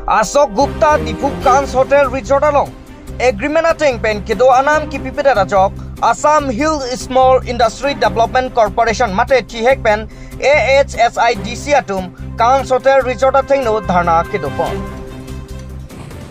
Ashok Gupta Dipu Kans Hotel Resort along. Agreement ating pen kido anam ki pipida rajok Assam Hill Small Industry Development Corporation mate chihek pen AHSIDC atum Kans Hotel Resort ating no dharna kido pon.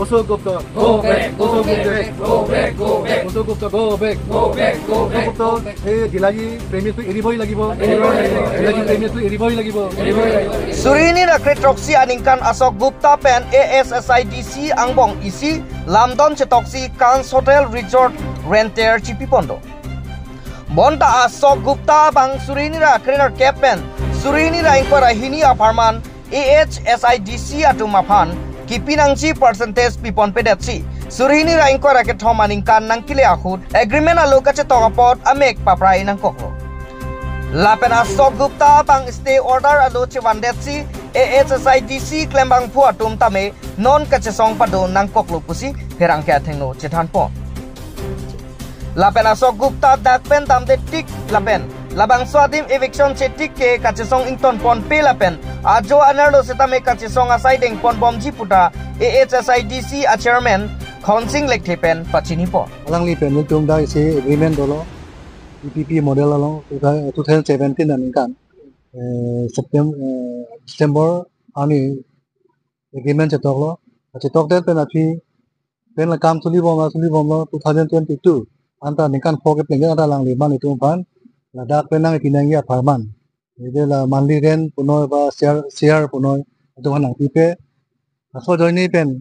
Ashok Gupta, go back, go back, go back, go back. Ashok Gupta, go back, go back, go back. Ashok Gupta, hey, Gilaji, premise to eriboi lagibo. Gilaji, premise to eriboi lagibo. Surini rakre troksi aningkan Ashok Gupta pen ASSIDC angbong isi Lamdon chetoksi Kans Hotel Resort renter chipi pondo. Bonta Ashok Gupta bang Surini rakre nar kepen Surini ra ingkora hini aparman AHSIDC atumapan Kipinangchi percentage pipon pedetsi Surini ra ingkora ke thomaningkan nangkile akhut agreement aloka che togapot amek paprai nang koklo Lapen Ashok Gupta bang stay order alo che wandetsi AHSIDC klembang pu atum tame non kachesong pado nang koklo pusi herang kya thengno chethan pon Lapen Ashok Gupta dakpen tamde tik lapen Labang swadim eviction chetik ke kachesong ington pon pe lapen ajo anarlo setame kachesong asai deng pon bomji puta AHSIDC a chairman khonsing lekthepen pachini pon Alangli pen tum da ise agreement dolo EPP model along 2017 aningkan September ani agreement chetoklo chetok de pen api pen la kam suli bom 2022 anta ningkan foke plenge ata langli man itum pan Ladak penang itinangya farman. Jadi la manli ren punoy ba share punoy itu hanang pipe. Aso joini pen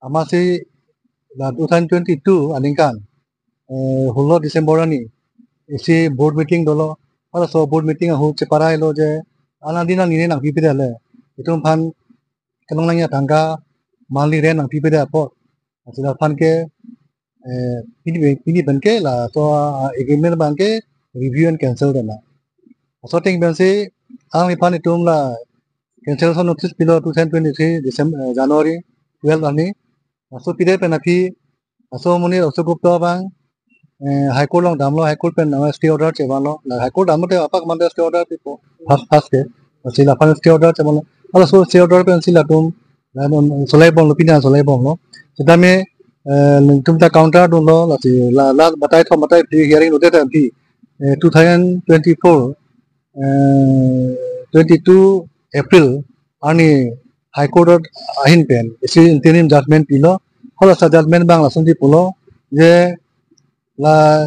amasi la 2022 aningkan hulo December ani isi board meeting dolo. Ala so board meeting ahu ceparai lo je alandina nini nang pipe dale. Itu pan kenong nangya tangga manli ren nang pipe dale po. Asila pan ke pini benke la so agreement banke review and cancel dana. So think ben say ang ipan itum la cancel so notice below 2023 December January 12 ani. So pide pen api aso muni Ashok Gupta bang high court long damlo high court pen stay order chevalo la high court damote apak mande stay order tipo fast ke sila pan stay order chevalo ala so stay order pen sila tum la solai bom lupina solai bom lo sedame tum ta counter dun lo la batai thom batai hearing note ta pi 2024 22 April ani High Court ahin pen isi interim judgment pilo hola sa judgment bang la sundi pulo je la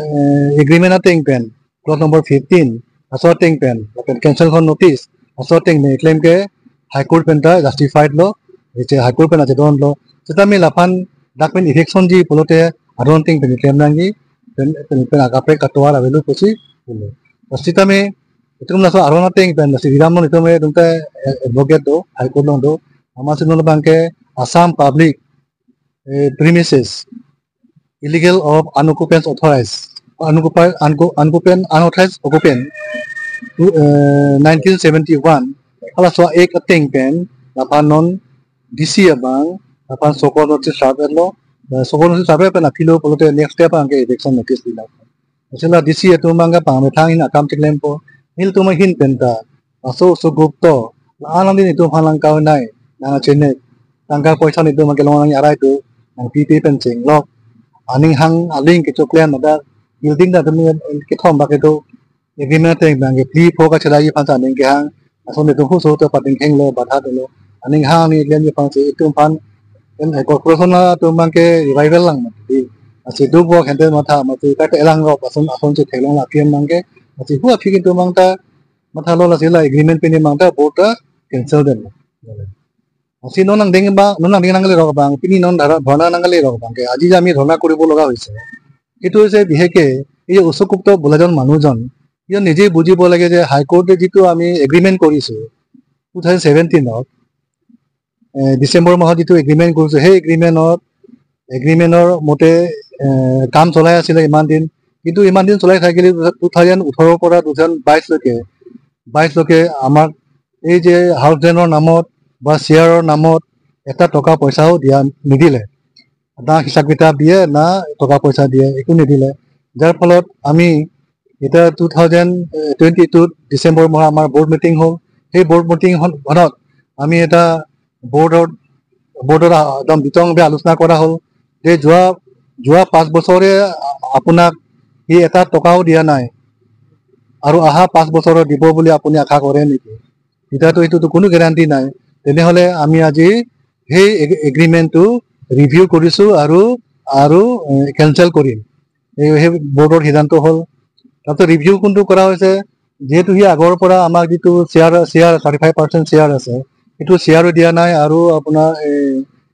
agreement ating pen clause number 15 assorting pen la pen cancel kon notice assorting me claim ke High Court pen ta justified lo je High Court pen ate don lo seta me lapan document eviction ji pulote adon ting pen claim nangi pen agapre katwar avelu pusi Pasti me itu mula so arona ting pen si diramon itu me dumte advocate do high court long do amasin no bangke Assam public premises illegal of unoccupants authorized unoccupant unauthorized occupant 1971 ala so ek ting pen lapan non DC abang lapan sokol notice serve lo sokol notice serve pen apilo polote next step angke eviction notice dila Sila DC itu mangga pamitang ina kam tiklem po nil tu mahin penta aso so gupto alam din itu halang kau nai nang chene tangka poisa itu mangkelong nang arai tu nang PP pencing lok aning hang aling ke choklen ada building da demi ke thom ba ke do agreement teng bang ke pli pho ka chalai phansa ning ke hang aso ne tu hu so to pating kheng lo batha de lo aning hang ni len je phang se itu pan en corporation la tu mangke revival lang di Asi dubo kente mata mati kata elang ro pasun ason che thelong la piem mangke mati hu api kintu mangta mata lo la sila agreement pini mangta bota cancel den asi nonang deng ba nonang deng nangale ro bang pini non dhara dhona nangale ro bang ke aji jami dhona koribo loga hoise etu hoise biheke ei Ashok Gupta bolajon manujon ইয় নিজে বুজিব লাগে যে হাই কোর্টে যেটো আমি agreement কৰিছো 2017 ত ডিসেম্বৰ মাহত যেটো এগ্ৰিমেন্ট কৰিছো সেই এগ্ৰিমেন্টৰ মতে কাম চলাই আছিল ইমান দিন কিন্তু ইমান দিন চলাই থাকিলে 2018 পৰা 2022 লৈকে আমাক এই যে হাউস ৰেন্টৰ নামত বা শেয়াৰৰ নামত এটা টকা পইচাও দিয়া নিদিলে না হিসাব কিতাপ দিয়ে না টকা পইচা দিয়ে একো নিদিলে যাৰ ফলত আমি এটা 2022 ডিসেম্বৰ মাহ আমাৰ বোৰ্ড মিটিং হল সেই বোৰ্ড মিটিং হলত আমি এটা বোৰ্ডৰ বোৰ্ডত একদম বিতংভাৱে আলোচনা কৰা হ'ল যে যোৱা 5 বছৰে আপোনাক সি এটা টকাও দিয়া নাই আৰু অহা 5 বছৰত দিব বুলি আপুনি আশা কৰে নেকি? এতিয়াতো এইটোতো কোনো গেৰাণ্টি নাই। তেনেহ'লে আমি আজি সেই এগ্ৰিমেণ্টটো ৰিভিউ কৰিছোঁ আৰু কেঞ্চেল কৰিম। সেই বোৰ্ডৰ সিদ্ধান্ত হ'ল। তাৰপিছত ৰিভিউ কোনটো কৰা হৈছে, যিহেতু সি আগৰ পৰা আমাক যিটো শ্বেয়াৰ 35% শ্বেয়াৰ আছে, সেইটো শ্বেয়াৰো দিয়া নাই আৰু আপোনাৰ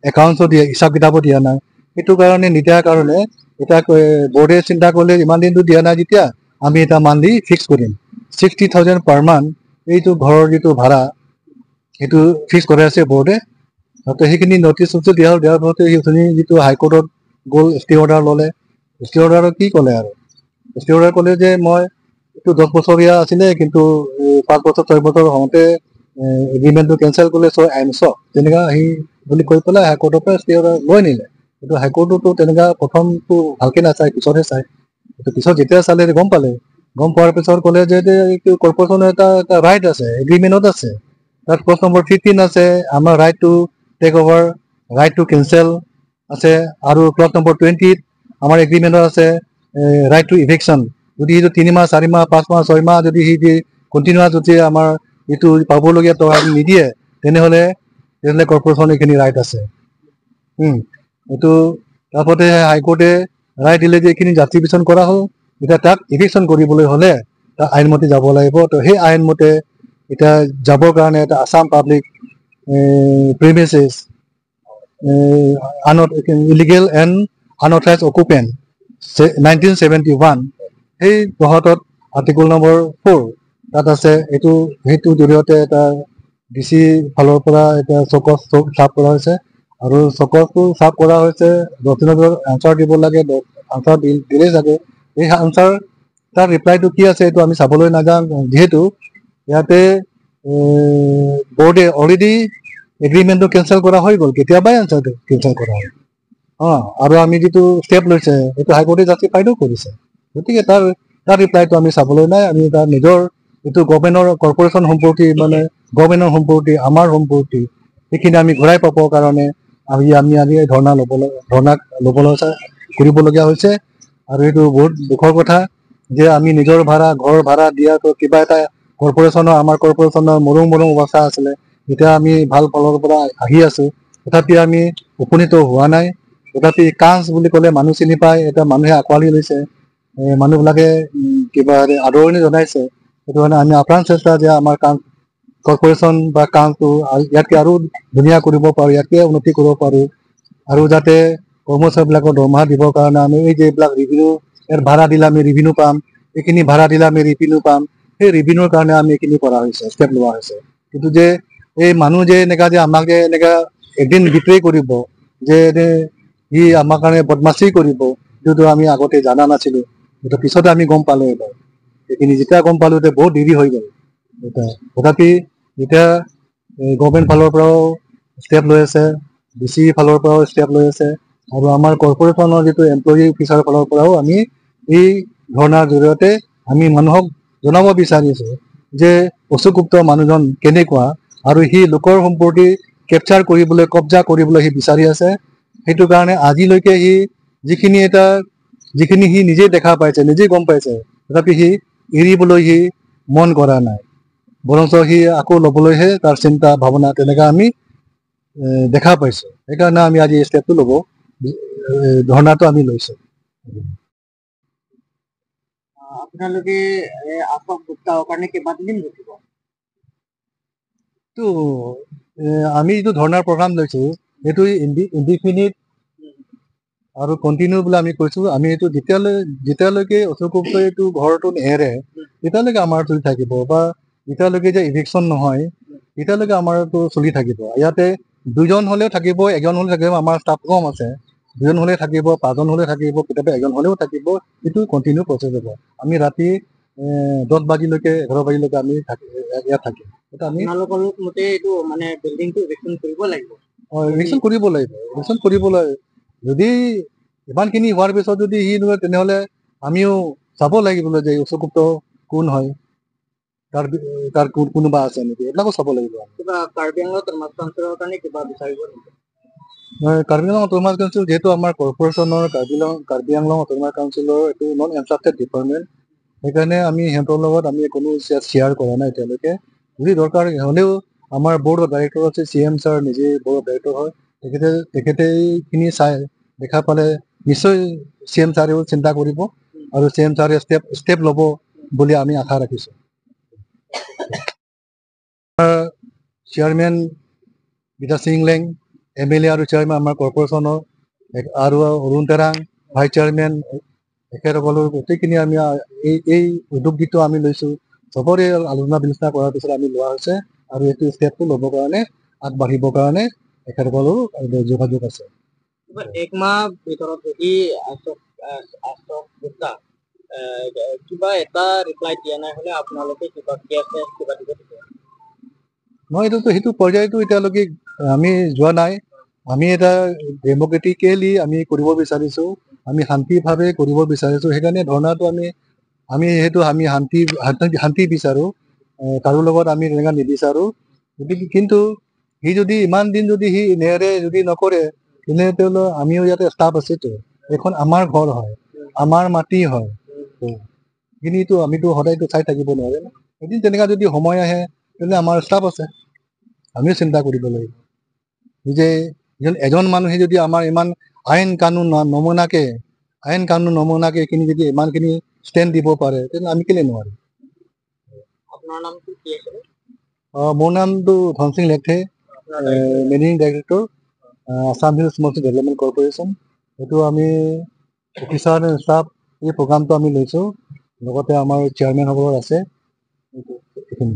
একাউণ্টছো হিচাপ কিতাপো দিয়া নাই। সেইটো কাৰণে নিদিয়াৰ কাৰণে এতিয়া বোৰ্ডে চিন্তা কৰিলে ইমান দিনটো দিয়া নাই যেতিয়া আমি এটা মান্থলি ফিক্স কৰিম 60,000 পাৰ মান্থ। এইটো ঘৰৰ যিটো ভাড়া সেইটো ফিক্স কৰাই আছে বোৰ্ডে। সেইখিনি নটিচ দিয়াৰ ফলতে সেইখিনি যিটো হাইকোৰ্টত গ'ল, ষ্টে অৰ্ডাৰ ল'লে। ষ্টে অৰ্ডাৰত কি ক'লে আৰু ষ্টে অৰ্ডাৰ ক'লে যে মই এইটো 10 বছৰীয়া আছিলে, কিন্তু 5 বছৰ 6 বছৰ হওঁতে এগ্ৰিমেণ্টটো কেঞ্চেল কৰিলে, চ' আই এম শ্বক তেনেকুৱা সি বুলি কৈ পেলাই হাইকোৰ্টৰ পৰা ষ্টে অৰ্ডাৰ লৈ নিলে। কিন্তু হাইকোৰ্টতো তেনেকুৱা প্ৰথমটো ভালকৈ নাচায়, পিছতহে চায়। পিছত যেতিয়া চালে গম পালে, গম পোৱাৰ পিছত ক'লে যে এইটো কৰ্পৰেশ্যনৰ এটা ৰাইট আছে, এগ্ৰিমেণ্টত আছে। তাত ক্লজ নম্বৰ 15 আছে, আমাৰ right to take over, right to cancel আছে। আৰু ক্লজ নম্বৰ 20 আমাৰ এগ্ৰিমেণ্টত আছে ৰাইট টু ইভেকশ্যন। যদি সেইটো 3 মাহ 4 মাহ 5 মাহ 6 মাহ যদি সি কণ্টিনিউৱাছ যদি আমাৰ এইটো পাবলগীয়া টকা নিদিয়ে, তেনেহ'লে কৰ্পৰেশ্যন এইখিনি ৰাইট আছে। এইটো তাৰপৰা হাইকোৰ্টে ৰায় দিলে যে এইখিনি জাষ্টিফিকেশ্যন কৰা হ'ল। এতিয়া তাক ইভিকশ্যন কৰিবলৈ হ'লে তাক আইনমতে যাব লাগিব। তো সেই আইনমতে এতিয়া যাবৰ কাৰণে এটা Assam public premises illegal and unauthorised occupant 1971 সেই তহতত আৰ্টিকল নম্বৰ 4 তাত আছে। সেইটো জৰিয়তে এটা DC ফালৰ পৰা এটা চকচ চাপ কৰা হৈছে আৰু চকচটো চাপ কৰা হৈছে 10 দিনৰ আনচাৰ দিব লাগে। আনচাৰ দিলেই চাগে এই আনচাৰ তাৰ ৰিপ্লাইটো কি আছে এইটো আমি চাবলৈ নাযাওঁ, যিহেতু ইয়াতে বোৰ্ডে অলৰেডি এগ্ৰিমেণ্টটো কেঞ্চেল কৰা হৈ গ'ল, কেতিয়াবাই আনচাৰটো কেঞ্চেল কৰা হ'ল। আৰু আমি যিটো ষ্টেপ লৈছে সেইটো হাইকোৰ্টে জাষ্টিফাইডো কৰিছে। গতিকে তাৰ ৰিপ্লাইটো আমি চাবলৈ নাই। আমি তাৰ নিজৰ যিটো গভৰ্ণমেণ্টৰ কৰ্পৰেশ্যন সম্পত্তি, মানে গভৰ্ণমেণ্টৰ সম্পত্তি, আমাৰ সম্পত্তি, সেইখিনি আমি ঘূৰাই পাবৰ কাৰণে আমি ধৰ্ণা কৰিবলগীয়া হৈছে। আৰু এইটো বহুত দুখৰ কথা যে আমি নিজৰ ঘৰ ভাড়া দিয়াটো কিবা এটা আমাৰ কৰ্পৰেশ্যনৰ মৰম অৱস্থা আছিলে। এতিয়া আমি ভাল ফলৰ পৰা আহি আছো, তথাপি আমি উপনীত হোৱা নাই। তথাপি কাজ বুলি ক'লে মানুহ চিনি পায়, এটা মানুহে আঁকোৱালি লৈছে, মানুহবিলাকে কিবা আদৰণি জনাইছে। সেইটো কাৰণে আমি আপ্ৰাণ চেষ্টা যে আমাৰ কাম কৰ্পৰেশ্যন বা কামটো ইয়াতকৈ আৰু ধুনীয়া কৰিব পাৰোঁ, ইয়াতকৈ উন্নতি কৰিব পাৰোঁ। আৰু যাতে কৰ্মচাৰীবিলাকৰ দৰমহা দিবৰ কাৰণে আমি এই যে এইবিলাক ৰিভিনিউ ভাড়া দিলে আমি ৰিভিনিউ পাম, এইখিনি ভাড়া দিলে আমি ৰিভিনিউ পাম, সেই ৰিভিনিউৰ কাৰণে আমি এইখিনি কৰা হৈছে, ষ্টেপ লোৱা হৈছে। কিন্তু যে এই মানুহ যে আমাক যে এদিন বিট্ৰে কৰিব, যে সি আমাৰ কাৰণে বদমাচি কৰিব, যিটো আমি আগতে জানা নাছিলোঁ। কিন্তু পিছতে আমি গম পালোঁ। এইবাৰ এইখিনি যেতিয়া গম পালোঁ তেতিয়া বহুত দেৰি হৈ গ'ল। তথাপি এতিয়া গভৰ্ণমেণ্ট ফালৰ পৰাও ষ্টেপ লৈ আছে, DC ফালৰ পৰাও ষ্টেপ লৈ আছে, আৰু আমাৰ কৰ্পৰেশ্যনৰ যিটো এমপ্লয়ী অফিচাৰৰ ফালৰ পৰাও আমি এই ধৰ্ণাৰ জৰিয়তে আমি মানুহক জনাব বিচাৰিছোঁ যে অশোক গুপ্ত মানুহজন কেনেকুৱা, আৰু সি লোকৰ সম্পত্তি কেপচাৰ কৰিবলৈ, কব্জা কৰিবলৈ সি বিচাৰি আছে। সেইটো কাৰণে আজিলৈকে সি যিখিনি সি নিজেই দেখা পাইছে, নিজেই গম পাইছে, তথাপি সি এৰিবলৈ সি মন কৰা নাই। বৰঞ্চ সি আকৌ ল'বলৈহে তাৰ চিন্তা ভাৱনা তেনেকৈ আমি দেখা পাইছোঁ। সেইকাৰণে আমি আজি এই ষ্টেপটো ল'ব ধৰ্ণাটো আমি লৈছোঁ। আপোনালোকে আশোক গুপ্তাৰ কাৰণে কিমান দিন ৰখিব? আমি যিটো ধৰ্ণাৰ প্ৰগ্ৰাম লৈছোঁ সেইটো ইনডিফিনিট আৰু কণ্টিনিউ বুলি আমি কৈছোঁ। আমি এইটো যেতিয়ালৈকে অশোক গুপ্তই এইটো ঘৰটো নেৰে তেতিয়ালৈকে আমাৰ চলি থাকিব, বা যেতিয়ালৈকে যে ইভিকশ্যন নহয় তেতিয়ালৈকে আমাৰতো চলি থাকিব। ইয়াতে 2জন হ'লেও থাকিব, 1জন হ'লেও থাকিব, আমাৰ ষ্টাফ কম আছে। 2জন হ'লে থাকিব, 5জন হ'লে থাকিব, কেতিয়াবা 1জন হ'লেও থাকিব। সেইটো কণ্টিনিউ প্ৰচেছ হ'ব। আমি ৰাতি 10 বাজিলৈকে 11 বাজিলৈকে আমি ইয়াত থাকিম। আপোনালোকৰ মতে এইটো মানে বিল্ডিংটো ইভিকশ্যন কৰিব লাগিব? ইভিকশ্যন কৰিব লাগিব, ইভিকশ্যন কৰিব লাগিব। যদি ইমানখিনি হোৱাৰ পিছত যদি সি নকৰে, তেনেহ'লে আমিও চাব লাগিব যে অশোক গুপ্ত কোন হয়, তাৰ কোনোবা আছে নেকি, এইবিলাকো চাব লাগিব। কিবা কাৰ্বি আংলঙত ট্ৰান্সফাৰৰ কাৰণে কিবা বিচাৰিব নেকি? কাৰ্বি আংলং অট'নমাছ কাউন্সিল যেহেতু আমাৰ কৰ্পৰেশ্যনৰ কাৰ্বি আংলং অট'নমাছ কাউন্সিলৰ এইটো নন এনট্ৰাক্টেড ডিপাৰ্টমেণ্ট সেইকাৰণে আমি সিহঁতৰ লগত আমি কোনো শ্বেয়াৰ কৰা নাই এতিয়ালৈকে যদি দৰকাৰ হ'লেও আমাৰ বৰ্ড অফ ডাইৰেক্টৰ আছে CM ছাৰ নিজে বৰ্ড অফ ডাইৰেক্টৰ হয় তেখেতে এইখিনি চাই দেখা পালে নিশ্চয় CM ছাৰেও চিন্তা কৰিব আৰু CM ছাৰে ষ্টেপ ল'ব বুলি আমি আশা ৰাখিছোঁ চেয়াৰমেন বিদা সিং লেং MLA আৰু চেয়াৰমেন আমাৰ কৰ্পৰেশ্যনৰ আৰু অৰুণ তেৰাং ভাইচ চেয়াৰমেন তেখেতসকলৰ গোটেইখিনি আমি এই উদ্যোগটো আমি লৈছোঁ চবৰে আলোচনা বিলোচনা কৰাৰ পিছত আমি লোৱা হৈছে আৰু এইটো ষ্টেপটো ল'বৰ কাৰণে আগবাঢ়িবৰ কাৰণে তেখেতসকলৰ যোগাযোগ আছে এক মাহ ভিতৰত যদি কিবা এটা ৰিপ্লাই দিয়া নাই হ'লে আপোনালোকে কিবা মই সেইটো পৰ্যায়টো এতিয়ালৈকে আমি যোৱা নাই আমি এটা ডেম'ক্ৰেটিকেলি আমি কৰিব বিচাৰিছোঁ আমি শান্তিভাৱে কৰিব বিচাৰিছোঁ সেইকাৰণে ধৰ্ণাটো আমি শান্তি বিচাৰোঁ কাৰো লগত আমি তেনেকুৱা নিবিচাৰোঁ গতিকে কিন্তু সি যদি ইমান দিন যদি সি নেৰে যদি নকৰে তেনেহ'লে আমিও ইয়াতে ষ্টাফ আছেতো এখন আমাৰ ঘৰ হয় আমাৰ মাটি হয় কিন্তু আমিতো সদায়তো চাই থাকিব নোৱাৰে ন এদিন তেনেকুৱা যদি সময় আহে তেন্তে আমাৰ ষ্টাফ আছে আমিও চিন্তা কৰিব লাগিব যে এজন মানুহে যদি আমাৰ ইমান আইন কানুন নমনাকে এইখিনি যদি ইমানখিনি ষ্টেণ্ড দিব পাৰে তেন্তে আমি কেলৈ নোৱাৰিম আপোনাৰ নামটো কি আছিলে মোৰ নামটো Dhan Singh Lethe managing director Assam hill small development corporation এইটো আমি অফিচাৰ ষ্টাফ এই প্ৰগ্ৰামটো আমি লৈছোঁ লগতে আমাৰ চেয়াৰমেনসকলৰ আছে এইখিনি